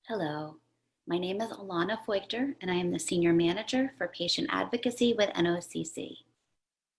Hello, my name is Alana Feuchter, and I am the Senior Manager for Patient Advocacy with NOCC.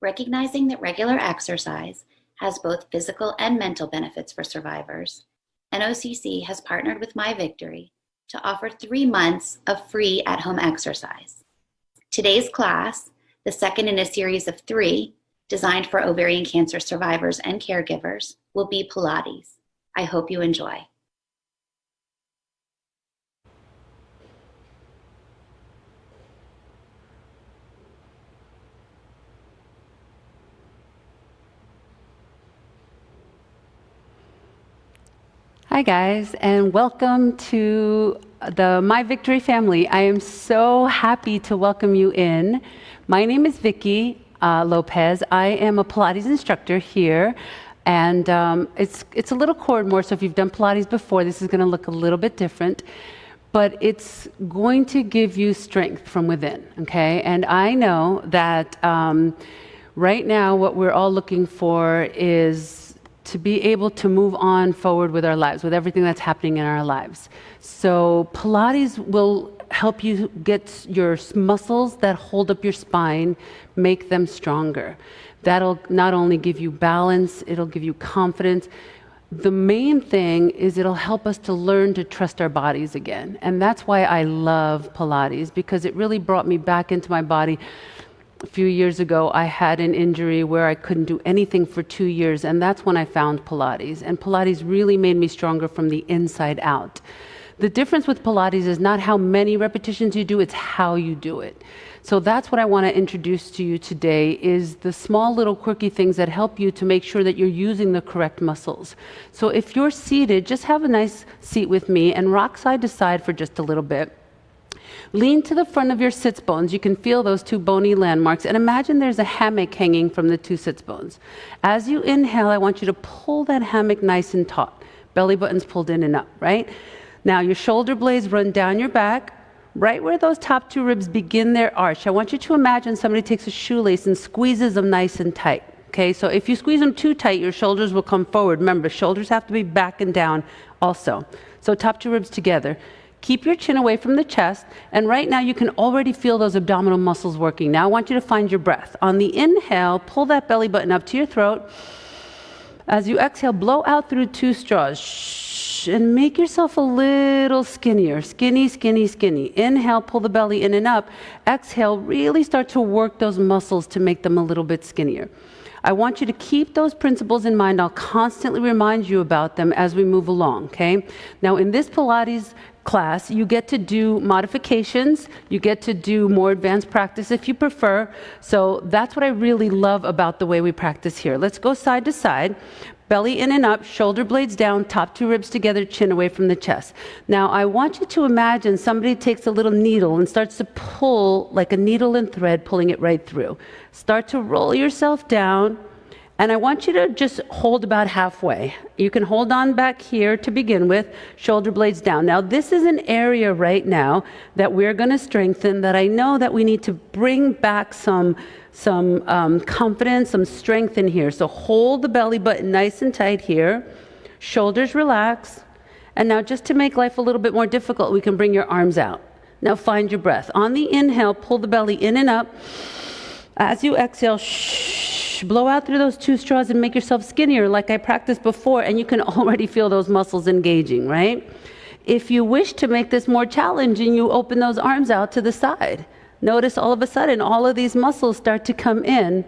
Recognizing that regular exercise has both physical and mental benefits for survivors, NOCC has partnered with MyVictory to offer 3 months of free at-home exercise. Today's class, the second in a series of 3 designed for ovarian cancer survivors and caregivers, will be Pilates. I hope you enjoy. Hi guys, and welcome to the MyVictory family. I am so happy to welcome you in. My name is Vicki Lopez. I am a Pilates instructor here, and it's a little cord more, so if you've done Pilates before, this is going to look a little bit different, but it's going to give you strength from within, okay? And I know that right now what we're all looking for is to be able to move on forward with our lives, with everything that's happening in our lives. So Pilates will help you get your muscles that hold up your spine, make them stronger. That'll not only give you balance, it'll give you confidence. The main thing is it'll help us to learn to trust our bodies again. And that's why I love Pilates, because it really brought me back into my body. A few years ago, I had an injury where I couldn't do anything for 2 years, and that's when I found Pilates. And Pilates really made me stronger from the inside out. The difference with Pilates is not how many repetitions you do, it's how you do it. So that's what I want to introduce to you today, is the small little quirky things that help you to make sure that you're using the correct muscles. So if you're seated, just have a nice seat with me and rock side to side for just a little bit. Lean to the front of your sits bones. You can feel those 2 bony landmarks, and imagine there's a hammock hanging from the 2 sits bones. As you inhale, I want you to pull that hammock nice and taut. Belly button's pulled in and up, right? Now your shoulder blades run down your back, right where those top 2 ribs begin their arch. I want you to imagine somebody takes a shoelace and squeezes them nice and tight. Okay, so if you squeeze them too tight, your shoulders will come forward. Remember, shoulders have to be back and down also. So top 2 ribs together. Keep your chin away from the chest, and right now you can already feel those abdominal muscles working. Now I want you to find your breath. On the inhale, pull that belly button up to your throat. As you exhale, blow out through 2 straws. Shh, and make yourself a little skinnier. Skinny, skinny, skinny. Inhale, pull the belly in and up. Exhale, really start to work those muscles to make them a little bit skinnier. I want you to keep those principles in mind. I'll constantly remind you about them as we move along, okay? Now in this Pilates class, you get to do modifications, you get to do more advanced practice if you prefer. So that's what I really love about the way we practice here. Let's go side to side. Belly in and up, shoulder blades down, top 2 ribs together, chin away from the chest. Now I want you to imagine somebody takes a little needle and starts to pull like a needle and thread, pulling it right through. Start to roll yourself down, and I want you to just hold about halfway. You can hold on back here to begin with, shoulder blades down. Now this is an area right now that we're going to strengthen, that I know that we need to bring back some confidence, some strength in here. So hold the belly button nice and tight here. Shoulders relax. And now just to make life a little bit more difficult, we can bring your arms out. Now find your breath. On the inhale, pull the belly in and up. As you exhale, blow out through those 2 straws and make yourself skinnier like I practiced before, and you can already feel those muscles engaging, right? If you wish to make this more challenging, you open those arms out to the side. Notice all of a sudden, all of these muscles start to come in.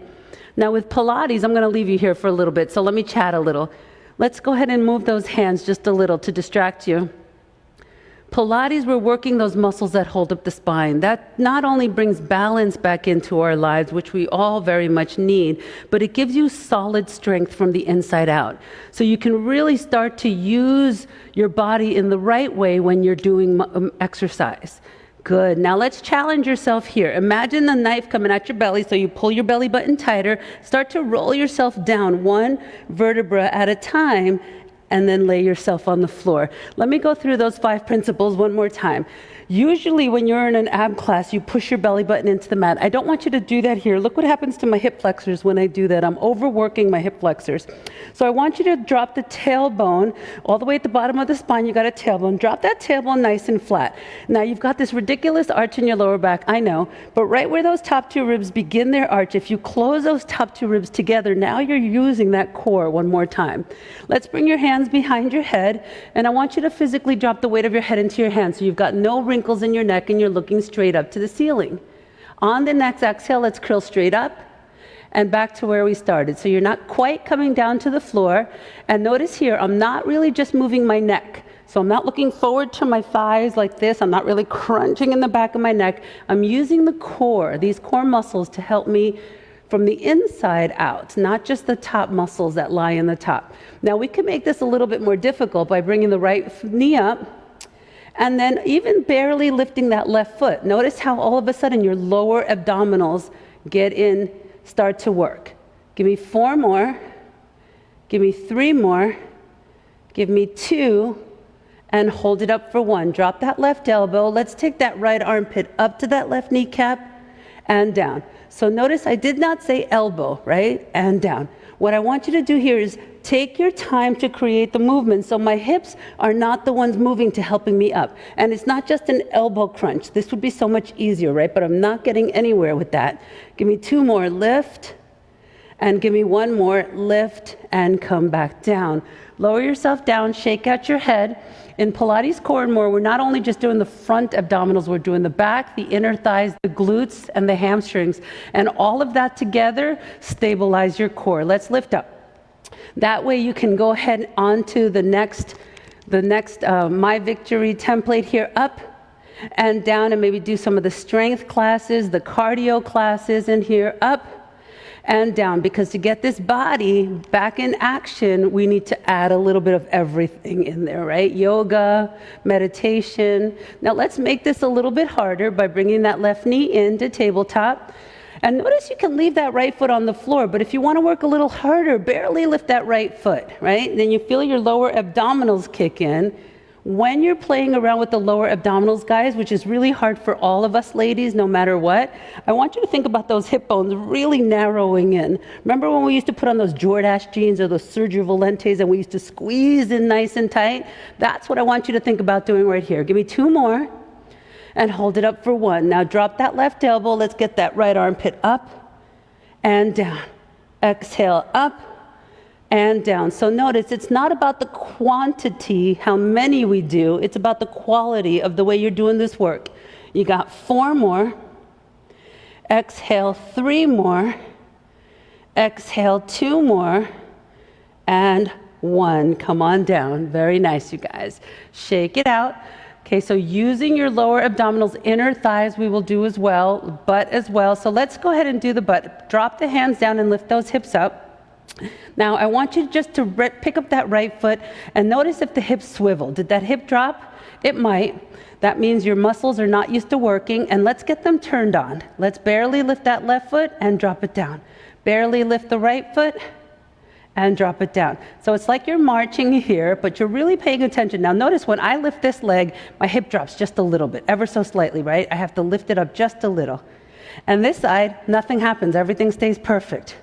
Now with Pilates, I'm going to leave you here for a little bit, so let me chat a little. Let's go ahead and move those hands just a little to distract you. Pilates, we're working those muscles that hold up the spine. That not only brings balance back into our lives, which we all very much need, but it gives you solid strength from the inside out. So you can really start to use your body in the right way when you're doing exercise. Good. Now let's challenge yourself here. Imagine the knife coming at your belly, so you pull your belly button tighter. Start to roll yourself down 1 vertebra at a time, and then lay yourself on the floor. Let me go through those 5 principles one more time. Usually when you're in an ab class, you push your belly button into the mat. I don't want you to do that here. Look what happens to my hip flexors when I do that. I'm overworking my hip flexors. So I want you to drop the tailbone all the way at the bottom of the spine. You got a tailbone. Drop that tailbone nice and flat. Now you've got this ridiculous arch in your lower back, I know, but right where those top two ribs begin their arch, if you close those top two ribs together, now you're using that core one more time. Let's bring your hands behind your head, and I want you to physically drop the weight of your head into your hands so you've got no wrinkles in your neck and you're looking straight up to the ceiling. On the next exhale, let's curl straight up and back to where we started. So you're not quite coming down to the floor. And notice here, I'm not really just moving my neck. So I'm not looking forward to my thighs like this. I'm not really crunching in the back of my neck. I'm using the core, these core muscles, to help me from the inside out, not just the top muscles that lie in the top. Now we can make this a little bit more difficult by bringing the right knee up and then even barely lifting that left foot. Notice how all of a sudden your lower abdominals get in, start to work. Give me 4 more. Give me 3 more. Give me 2. And hold it up for 1. Drop that left elbow. Let's take that right armpit up to that left kneecap and down. So notice I did not say elbow, right? And down. What I want you to do here is take your time to create the movement so my hips are not the ones moving to helping me up. And it's not just an elbow crunch. This would be so much easier, right? But I'm not getting anywhere with that. Give me 2 more, lift, and give me 1 more, lift, and come back down. Lower yourself down, shake out your head. In Pilates Core and More, we're not only just doing the front abdominals, we're doing the back, the inner thighs, the glutes, and the hamstrings. And all of that together stabilize your core. Let's lift up. That way you can go ahead onto the next MyVictory template here, up and down, and maybe do some of the strength classes, the cardio classes in here, up and down, because to get this body back in action, we need to add a little bit of everything in there, right? Yoga, meditation. Now let's make this a little bit harder by bringing that left knee into tabletop. And notice you can leave that right foot on the floor, but if you want to work a little harder, barely lift that right foot, right? Then you feel your lower abdominals kick in. When you're playing around with the lower abdominals, guys, which is really hard for all of us ladies, no matter what, I want you to think about those hip bones really narrowing in. Remember when we used to put on those Jordache jeans or those Sergio Valentes and we used to squeeze in nice and tight? That's what I want you to think about doing right here. Give me 2 more and hold it up for 1. Now drop that left elbow. Let's get that right armpit up and down. Exhale, up and down. So notice it's not about the quantity, how many we do, it's about the quality of the way you're doing this work. You got 4 more. Exhale, 3 more. Exhale, 2 more. And 1. Come on down. Very nice, you guys. Shake it out. Okay, so using your lower abdominals, inner thighs we will do as well, butt as well. So let's go ahead and do the butt. Drop the hands down and lift those hips up. Now, I want you just to pick up that right foot and notice if the hips swivel. Did that hip drop? It might. That means your muscles are not used to working, and let's get them turned on. Let's barely lift that left foot and drop it down. Barely lift the right foot and drop it down. So it's like you're marching here, but you're really paying attention. Now notice when I lift this leg, my hip drops just a little bit, ever so slightly, right? I have to lift it up just a little. And this side, nothing happens. Everything stays perfect.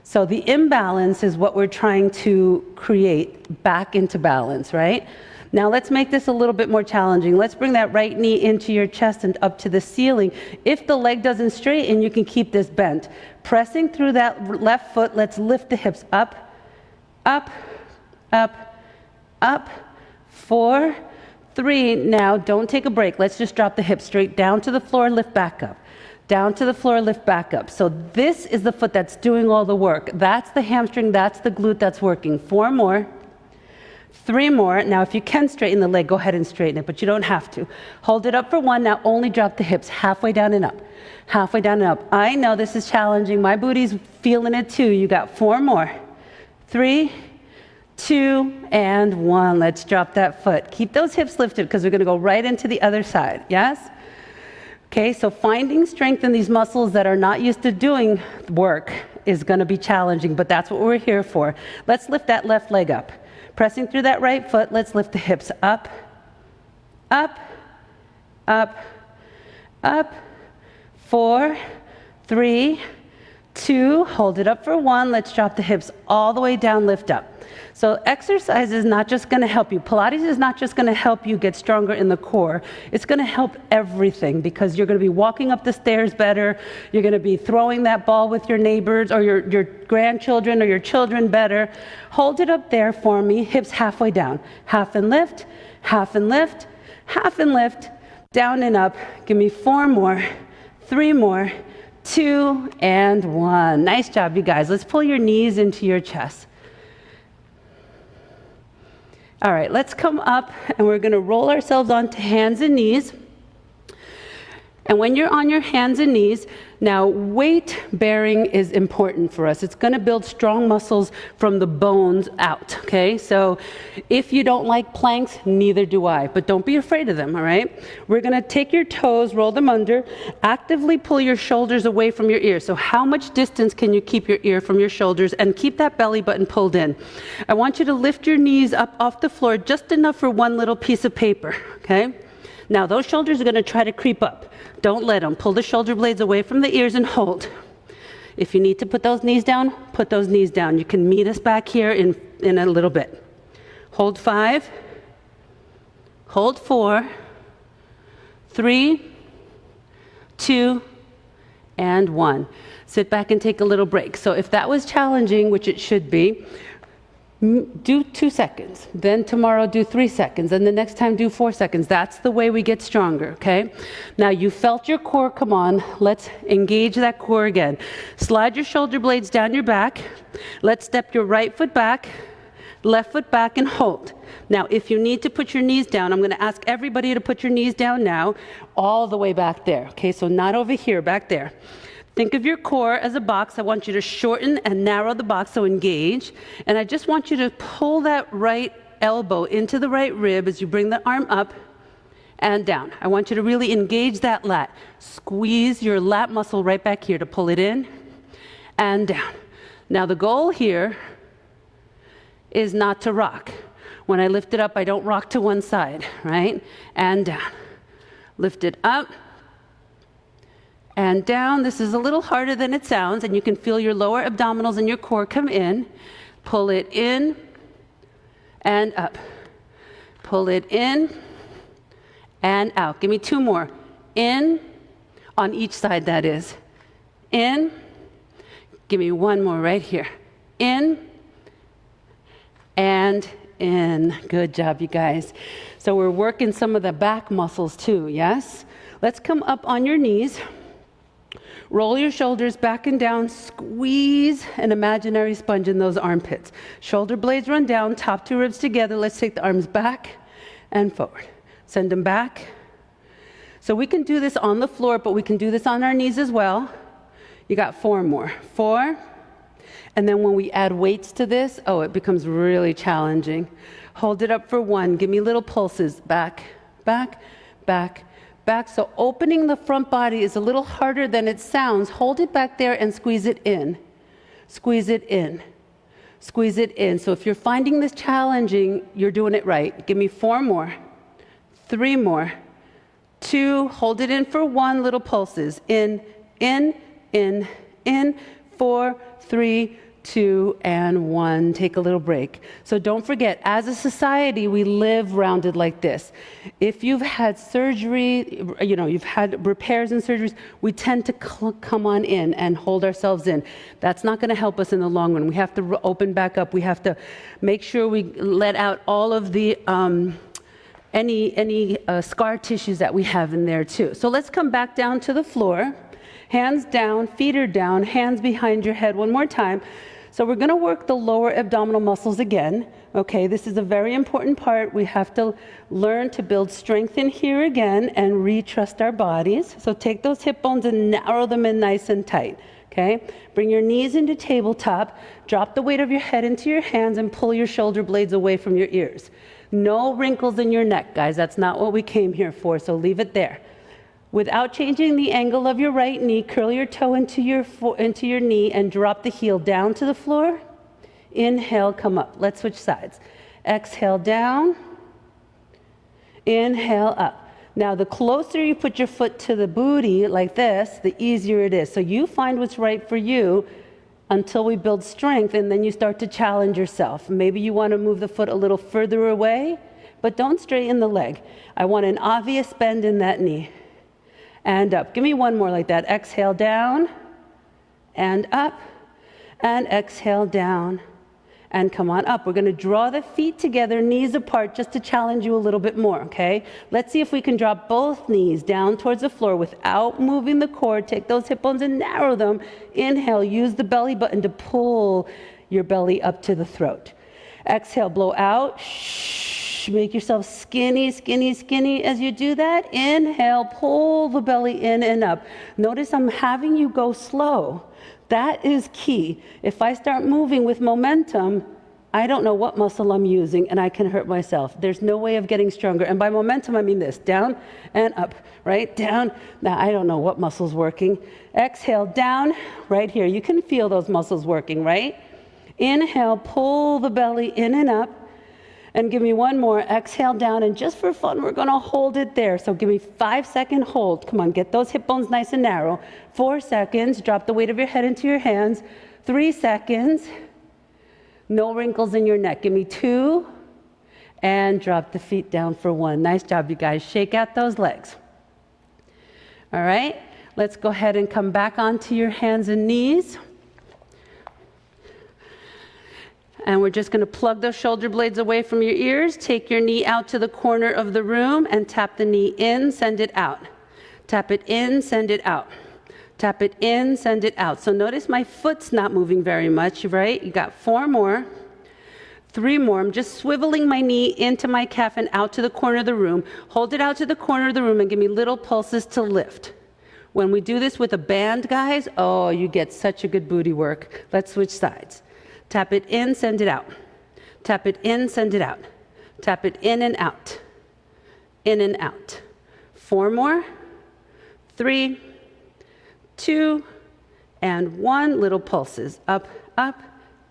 So the imbalance is what we're trying to create back into balance, right? Now let's make this a little bit more challenging. Let's bring that right knee into your chest and up to the ceiling. If the leg doesn't straighten, you can keep this bent. Pressing through that left foot, let's lift the hips up, up, up, up. 4, 3. Now don't take a break. Let's just drop the hips straight down to the floor, lift back up. Down to the floor, lift back up. So this is the foot that's doing all the work. That's the hamstring, that's the glute that's working. 4 more. 3 more. Now, if you can straighten the leg, go ahead and straighten it, but you don't have to. Hold it up for 1. Now, only drop the hips halfway down and up. Halfway down and up. I know this is challenging. My booty's feeling it too. You got 4 more. 3, 2, and 1. Let's drop that foot. Keep those hips lifted because we're going to go right into the other side. Yes? Okay, so finding strength in these muscles that are not used to doing work is going to be challenging, but that's what we're here for. Let's lift that left leg up. Pressing through that right foot, let's lift the hips up, up, up, up, 4, 3, 2, hold it up for 1. Let's drop the hips all the way down, lift up. So exercise is not just going to help you. Pilates is not just going to help you get stronger in the core. It's going to help everything because you're going to be walking up the stairs better. You're going to be throwing that ball with your neighbors or your grandchildren or your children better. Hold it up there for me. Hips halfway down. Half and lift, half and lift, half and lift, down and up. Give me 4 more, 3 more, 2 and 1. Nice job, you guys. Let's pull your knees into your chest. All right, let's come up and we're going to roll ourselves onto hands and knees. And when you're on your hands and knees, now weight bearing is important for us. It's going to build strong muscles from the bones out, okay? So if you don't like planks, neither do I, but don't be afraid of them, all right? We're going to take your toes, roll them under, actively pull your shoulders away from your ears. So how much distance can you keep your ear from your shoulders and keep that belly button pulled in? I want you to lift your knees up off the floor just enough for one little piece of paper, okay? Now those shoulders are going to try to creep up. Don't let them. Pull the shoulder blades away from the ears and hold. If you need to put those knees down, put those knees down. You can meet us back here in a little bit. Hold 5. Hold 4. 3, 2, and 1. Sit back and take a little break. So if that was challenging, which it should be, do 2 seconds, then tomorrow do 3 seconds, and the next time do 4 seconds. That's the way we get stronger, okay? Now you felt your core come on. Let's engage that core again. Slide your shoulder blades down your back. Let's step your right foot back, left foot back, and hold. Now if you need to put your knees down, I'm going to ask everybody to put your knees down now, all the way back there, okay? So not over here, back there. Think of your core as a box. I want you to shorten and narrow the box, so engage. And I just want you to pull that right elbow into the right rib as you bring the arm up and down. I want you to really engage that lat. Squeeze your lat muscle right back here to pull it in and down. Now the goal here is not to rock. When I lift it up, I don't rock to one side, right? And down. Lift it up. And down. This is a little harder than it sounds, and you can feel your lower abdominals and your core come in. Pull it in and up. Pull it in and out. Give me 2 more. In, on each side that is. In. Give me 1 more right here. In and in. Good job, you guys. So we're working some of the back muscles too, yes? Let's come up on your knees. Roll your shoulders back and down, squeeze an imaginary sponge in those armpits. Shoulder blades run down, top 2 ribs together. Let's take the arms back and forward. Send them back. So we can do this on the floor, but we can do this on our knees as well. You got 4 more. 4. And then when we add weights to this, oh, it becomes really challenging. Hold it up for 1. Give me little pulses. Back, back, back, back. So opening the front body is a little harder than it sounds. Hold it back there and squeeze it in. Squeeze it in. Squeeze it in. So if you're finding this challenging, you're doing it right. Give me 4 more. 3 more. 2. Hold it in for 1. Little pulses. In, in, in, in. 4, 3, 2, and 1. Take a little break. So don't forget, as a society, we live rounded like this. If you've had surgery, you've had repairs and surgeries, we tend to come on in and hold ourselves in. That's not going to help us in the long run. We have to open back up. We have to make sure we let out all of the any scar tissues that we have in there too. So let's come back down to the floor. Hands down, feet are down, hands behind your head. One more time. So we're going to work the lower abdominal muscles again. Okay, this is a very important part. We have to learn to build strength in here again and retrust our bodies. So take those hip bones and narrow them in nice and tight. Okay, bring your knees into tabletop, drop the weight of your head into your hands and pull your shoulder blades away from your ears. No wrinkles in your neck, guys. That's not what we came here for, so leave it there. Without changing the angle of your right knee, curl your toe into your knee and drop the heel down to the floor. Inhale, come up. Let's switch sides. Exhale down. Inhale up. Now, the closer you put your foot to the booty like this, the easier it is. So you find what's right for you until we build strength, and then you start to challenge yourself. Maybe you want to move the foot a little further away, but don't straighten the leg. I want an obvious bend in that knee. And up. Give me one more like that. Exhale down and up, and exhale down and come on up. We're going to draw the feet together, knees apart, just to challenge you a little bit more, okay? Let's see if we can drop both knees down towards the floor without moving the core. Take those hip bones and narrow them. Inhale, use the belly button to pull your belly up to the throat. Exhale, blow out. Shh, make yourself skinny, skinny, skinny as you do that. Inhale, pull the belly in and up. Notice I'm having you go slow. That is key. If I start moving with momentum, I don't know what muscle I'm using and I can hurt myself. There's no way of getting stronger. And by momentum, I mean this, down and up, right? Down. Now, I don't know what muscle's working. Exhale, down, right here. You can feel those muscles working, right? Inhale, pull the belly in and up. And give me one more. Exhale down, and just for fun, we're gonna hold it there. So give me 5-second hold. Come on, get those hip bones nice and narrow. 4 seconds, drop the weight of your head into your hands. 3 seconds, no wrinkles in your neck. Give me 2, and drop the feet down for 1. Nice job, you guys. Shake out those legs. All right, let's go ahead and come back onto your hands and knees. And we're just going to plug those shoulder blades away from your ears. Take your knee out to the corner of the room and tap the knee in, send it out. Tap it in, send it out. Tap it in, send it out. So notice my foot's not moving very much, right? You got 4 more, 3 more. I'm just swiveling my knee into my calf and out to the corner of the room. Hold it out to the corner of the room and give me little pulses to lift. When we do this with a band, guys, oh, you get such a good booty work. Let's switch sides. Tap it in, send it out. Tap it in, send it out. Tap it in and out. In and out. 4 more. 3, 2, and 1. Little pulses. Up, up,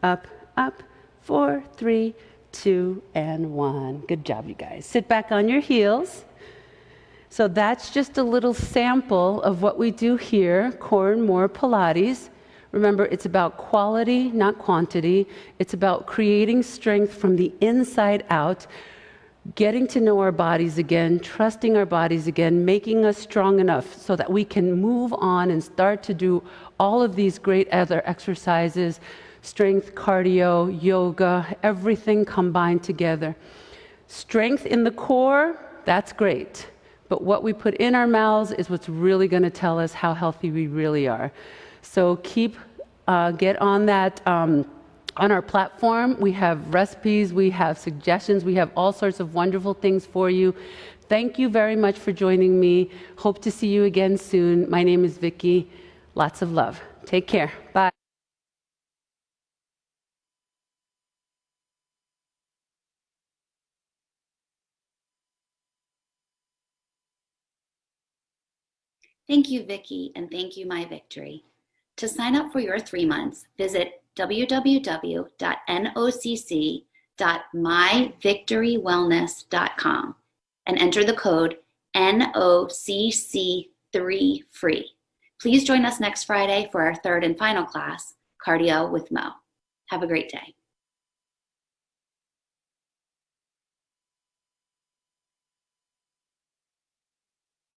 up, up. 4, 3, 2, and 1. Good job, you guys. Sit back on your heels. So that's just a little sample of what we do here, Core and More Pilates. Remember, it's about quality, not quantity. It's about creating strength from the inside out, getting to know our bodies again, trusting our bodies again, making us strong enough so that we can move on and start to do all of these great other exercises, strength, cardio, yoga, everything combined together. Strength in the core, that's great. But what we put in our mouths is what's really going to tell us how healthy we really are. So get on that, on our platform. We have recipes, we have suggestions, we have all sorts of wonderful things for you. Thank you very much for joining me. Hope to see you again soon. My name is Vicki. Lots of love. Take care. Bye. Thank you, Vicki, and thank you, MyVictory. To sign up for your 3 months, visit www.nocc.myvictorywellness.com and enter the code NOCC3 free. Please join us next Friday for our 3rd and final class, Cardio with Mo. Have a great day.